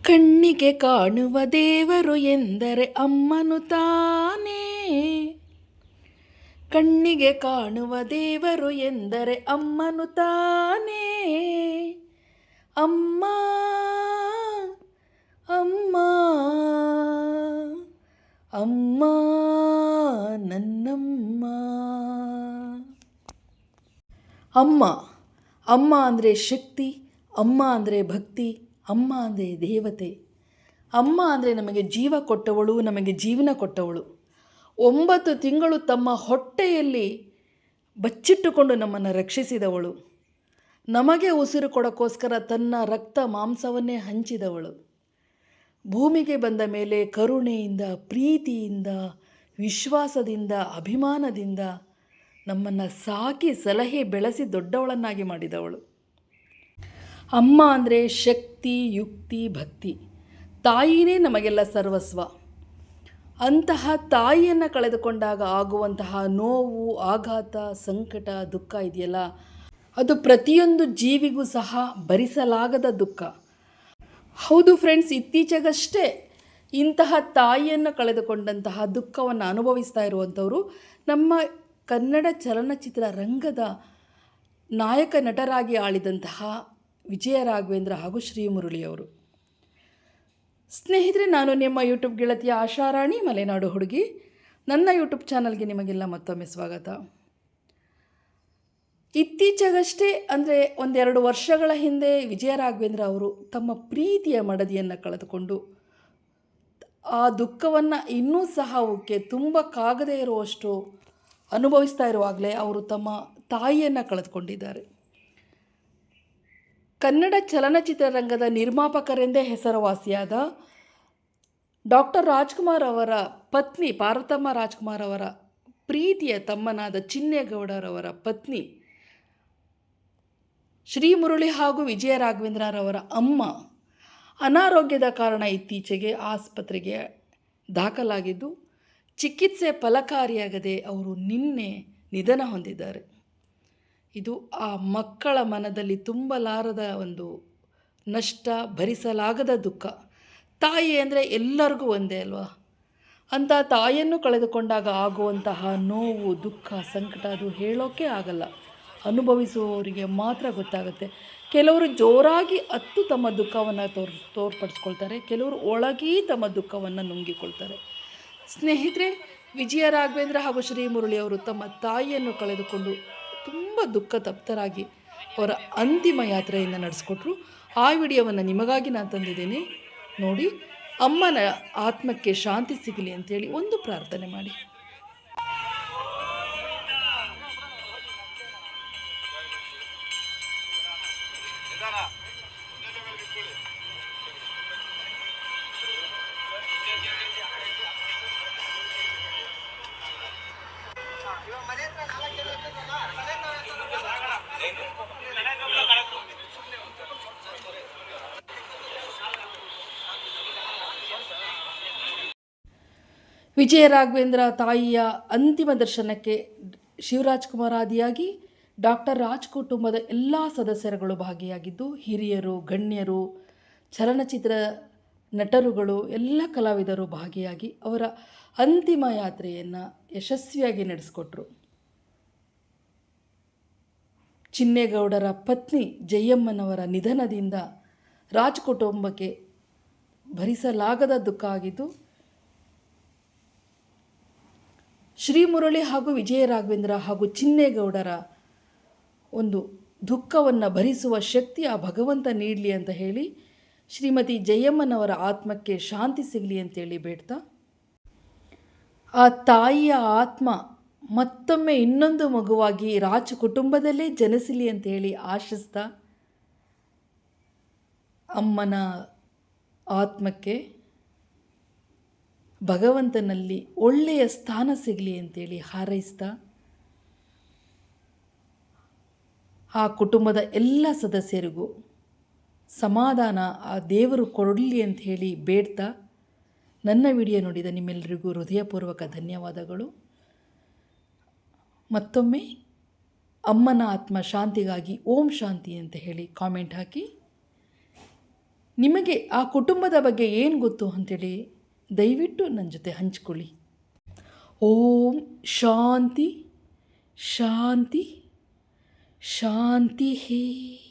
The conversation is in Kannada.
ಕಣ್ಣಿಗೆ ಕಾಣುವ ದೇವರು ಎಂದರೆ ಅಮ್ಮನು ತಾನೇ. ಕಣ್ಣಿಗೆ ಕಾಣುವ ದೇವರು ಎಂದರೆ ಅಮ್ಮನು ತಾನೇ. ಅಮ್ಮ ಅಮ್ಮ ಅಮ್ಮ ನನ್ನಮ್ಮ. ಅಮ್ಮ ಅಮ್ಮ ಅಂದರೆ ಶಕ್ತಿ, ಅಮ್ಮ ಅಂದರೆ ಭಕ್ತಿ, ಅಮ್ಮ ಅಂದರೆ ದೇವತೆ. ಅಮ್ಮ ಅಂದರೆ ನಮಗೆ ಜೀವ ಕೊಟ್ಟವಳು, ನಮಗೆ ಜೀವನ ಕೊಟ್ಟವಳು. 9 ತಿಂಗಳು ತಮ್ಮ ಹೊಟ್ಟೆಯಲ್ಲಿ ಬಚ್ಚಿಟ್ಟುಕೊಂಡು ನಮ್ಮನ್ನು ರಕ್ಷಿಸಿದವಳು. ನಮಗೆ ಉಸಿರು ಕೊಡೋಕ್ಕೋಸ್ಕರ ತನ್ನ ರಕ್ತ ಮಾಂಸವನ್ನೇ ಹಂಚಿದವಳು. ಭೂಮಿಗೆ ಬಂದ ಮೇಲೆ ಕರುಣೆಯಿಂದ, ಪ್ರೀತಿಯಿಂದ, ವಿಶ್ವಾಸದಿಂದ, ಅಭಿಮಾನದಿಂದ ನಮ್ಮನ್ನು ಸಾಕಿ ಸಲಹೆ ಬೆಳೆಸಿ ದೊಡ್ಡವಳನ್ನಾಗಿ ಮಾಡಿದವಳು. ಅಮ್ಮ ಅಂದರೆ ಶಕ್ತಿ, ಯುಕ್ತಿ, ಭಕ್ತಿ. ತಾಯಿನೇ ನಮಗೆಲ್ಲ ಸರ್ವಸ್ವ. ಅಂತಹ ತಾಯಿಯನ್ನು ಕಳೆದುಕೊಂಡಾಗ ಆಗುವಂತಹ ನೋವು, ಆಘಾತ, ಸಂಕಟ, ದುಃಖ ಇದೆಯಲ್ಲ, ಅದು ಪ್ರತಿಯೊಂದು ಜೀವಿಗೂ ಸಹ ಭರಿಸಲಾಗದ ದುಃಖ. ಹೌದು ಫ್ರೆಂಡ್ಸ್, ಇತ್ತೀಚೆಗಷ್ಟೇ ಇಂತಹ ತಾಯಿಯನ್ನು ಕಳೆದುಕೊಂಡಂತಹ ದುಃಖವನ್ನು ಅನುಭವಿಸ್ತಾ ಇರುವಂಥವರು ನಮ್ಮ ಕನ್ನಡ ಚಲನಚಿತ್ರ ರಂಗದ ನಾಯಕ ನಟರಾಗಿ ಆಳಿದಂತಹ ವಿಜಯ ರಾಘವೇಂದ್ರ ಹಾಗೂ ಶ್ರೀಮುರಳಿಯವರು. ಸ್ನೇಹಿತರೆ, ನಾನು ನಿಮ್ಮ ಯೂಟ್ಯೂಬ್ ಗೆಳತಿಯ ಆಶಾರಾಣಿ ಮಲೆನಾಡು ಹುಡುಗಿ. ನನ್ನ ಯೂಟ್ಯೂಬ್ ಚಾನಲ್ಗೆ ನಿಮಗೆಲ್ಲ ಮತ್ತೊಮ್ಮೆ ಸ್ವಾಗತ. ಇತ್ತೀಚೆಗಷ್ಟೇ ಅಂದರೆ 1-2 ವರ್ಷಗಳ ಹಿಂದೆ ವಿಜಯ ರಾಘವೇಂದ್ರ ಅವರು ತಮ್ಮ ಪ್ರೀತಿಯ ಮಡದಿಯನ್ನು ಕಳೆದುಕೊಂಡು ಆ ದುಃಖವನ್ನು ಇನ್ನೂ ಸಹ ಅವಕ್ಕೆ ತುಂಬಕ್ಕಾಗದೇ ಇರುವಷ್ಟು ಅನುಭವಿಸ್ತಾ ಇರುವಾಗಲೇ ಅವರು ತಮ್ಮ ತಾಯಿಯನ್ನು ಕಳೆದುಕೊಂಡಿದ್ದಾರೆ. ಕನ್ನಡ ಚಲನಚಿತ್ರರಂಗದ ನಿರ್ಮಾಪಕರೆಂದೇ ಹೆಸರುವಾಸಿಯಾದ ಡಾಕ್ಟರ್ ರಾಜ್ಕುಮಾರ್ ಅವರ ಪತ್ನಿ ಪಾರ್ವತಮ್ಮ ರಾಜ್ಕುಮಾರ್ ಅವರ ಪ್ರೀತಿಯ ತಮ್ಮನಾದ ಚಿನ್ನೇಗೌಡರವರ ಪತ್ನಿ ಶ್ರೀಮುರಳಿ ಹಾಗೂ ವಿಜಯ ರಾಘವೇಂದ್ರರವರ ಅಮ್ಮ ಅನಾರೋಗ್ಯದ ಕಾರಣ ಇತ್ತೀಚೆಗೆ ಆಸ್ಪತ್ರೆಗೆ ದಾಖಲಾಗಿದ್ದು ಚಿಕಿತ್ಸೆ ಫಲಕಾರಿಯಾಗದೆ ಅವರು ನಿನ್ನೆ ನಿಧನ ಹೊಂದಿದ್ದಾರೆ. ಇದು ಆ ಮಕ್ಕಳ ಮನದಲ್ಲಿ ತುಂಬಲಾರದ ಒಂದು ನಷ್ಟ, ಭರಿಸಲಾಗದ ದುಃಖ. ತಾಯಿ ಅಂದರೆ ಎಲ್ಲರಿಗೂ ಒಂದೇ ಅಲ್ವಾ? ಅಂಥ ತಾಯಿಯನ್ನು ಕಳೆದುಕೊಂಡಾಗ ಆಗುವಂತಹ ನೋವು, ದುಃಖ, ಸಂಕಟ ಅದು ಹೇಳೋಕ್ಕೆ ಆಗಲ್ಲ. ಅನುಭವಿಸುವವರಿಗೆ ಮಾತ್ರ ಗೊತ್ತಾಗುತ್ತೆ. ಕೆಲವರು ಜೋರಾಗಿ ಅತ್ತು ತಮ್ಮ ದುಃಖವನ್ನು ತೋರ್ಪಡಿಸ್ಕೊಳ್ತಾರೆ, ಕೆಲವರು ಒಳಗೇ ತಮ್ಮ ದುಃಖವನ್ನು ನುಂಗಿಕೊಳ್ತಾರೆ. ಸ್ನೇಹಿತರೆ, ವಿಜಯ ರಾಘವೇಂದ್ರ ಹಾಗೂ ಶ್ರೀಮುರಳಿ ಅವರು ತಮ್ಮ ತಾಯಿಯನ್ನು ಕಳೆದುಕೊಂಡು ತುಂಬ ದುಃಖ ತಪ್ತರಾಗಿ ಅವರ ಅಂತಿಮ ಯಾತ್ರೆಯನ್ನು ನಡೆಸ್ಕೊಟ್ರು. ಆ ವಿಡಿಯೋವನ್ನು ನಿಮಗಾಗಿ ನಾನು ತಂದಿದ್ದೇನೆ, ನೋಡಿ. ಅಮ್ಮನ ಆತ್ಮಕ್ಕೆ ಶಾಂತಿ ಸಿಗಲಿ ಅಂತೇಳಿ ಒಂದು ಪ್ರಾರ್ಥನೆ ಮಾಡಿ. ವಿಜಯ ರಾಘವೇಂದ್ರ ತಾಯಿಯ ಅಂತಿಮ ದರ್ಶನಕ್ಕೆ ಶಿವರಾಜ್ಕುಮಾರ್ ಆದಿಯಾಗಿ ಡಾಕ್ಟರ್ ರಾಜ್ ಕುಟುಂಬದ ಎಲ್ಲ ಸದಸ್ಯರುಗಳು ಭಾಗಿಯಾಗಿದ್ದು, ಹಿರಿಯರು, ಗಣ್ಯರು, ಚಲನಚಿತ್ರ ನಟರುಗಳು, ಎಲ್ಲ ಕಲಾವಿದರು ಭಾಗಿಯಾಗಿ ಅವರ ಅಂತಿಮ ಯಾತ್ರೆಯನ್ನು ಯಶಸ್ವಿಯಾಗಿ ನಡೆಸಿಕೊಟ್ರು. ಚಿನ್ನೇಗೌಡರ ಪತ್ನಿ ಜಯಮ್ಮನವರ ನಿಧನದಿಂದ ರಾಜ್ ಕುಟುಂಬಕ್ಕೆ ಭರಿಸಲಾಗದ ದುಃಖ ಆಗಿದ್ದು, ಶ್ರೀಮುರಳಿ ಹಾಗೂ ವಿಜಯ ರಾಘವೇಂದ್ರ ಹಾಗೂ ಚಿನ್ನೇಗೌಡರ ಒಂದು ದುಃಖವನ್ನು ಭರಿಸುವ ಶಕ್ತಿ ಆ ಭಗವಂತ ನೀಡಲಿ ಅಂತ ಹೇಳಿ, ಶ್ರೀಮತಿ ಜಯಮ್ಮನವರ ಆತ್ಮಕ್ಕೆ ಶಾಂತಿ ಸಿಗಲಿ ಅಂತೇಳಿ ಬೇಡ್ತಾ, ಆ ತಾಯಿಯ ಆತ್ಮ ಮತ್ತೊಮ್ಮೆ ಇನ್ನೊಂದು ಮಗುವಾಗಿ ರಾಜ್ ಕುಟುಂಬದಲ್ಲೇ ಜನಿಸಲಿ ಅಂತೇಳಿ ಆಶಿಸ್ತಾ, ಅಮ್ಮನ ಆತ್ಮಕ್ಕೆ ಭಗವಂತನಲ್ಲಿ ಒಳ್ಳೆಯ ಸ್ಥಾನ ಸಿಗಲಿ ಅಂತೇಳಿ ಹಾರೈಸ್ತಾ, ಆ ಕುಟುಂಬದ ಎಲ್ಲ ಸದಸ್ಯರಿಗೂ ಸಮಾಧಾನ ಆ ದೇವರು ಕೊಡಲಿ ಅಂತ ಹೇಳಿ ಬೇಡ್ತಾ ನನ್ನ ವಿಡಿಯೋ ನೋಡಿದ ನಿಮ್ಮೆಲ್ಲರಿಗೂ ಹೃದಯಪೂರ್ವಕ ಧನ್ಯವಾದಗಳು. ಮತ್ತೊಮ್ಮೆ ಅಮ್ಮನ ಆತ್ಮ ಶಾಂತಿಗಾಗಿ ಓಂ ಶಾಂತಿ ಅಂತ ಹೇಳಿ ಕಾಮೆಂಟ್ ಹಾಕಿ. ನಿಮಗೆ ಆ ಕುಟುಂಬದ ಬಗ್ಗೆ ಏನು ಗೊತ್ತು ಅಂಥೇಳಿ ದಯವಿಟ್ಟು ನನ್ನ ಜೊತೆ ಹಂಚ್ಕೊಳ್ಳಿ. ಓಂ ಶಾಂತಿ ಶಾಂತಿ ಶಾಂತಿ.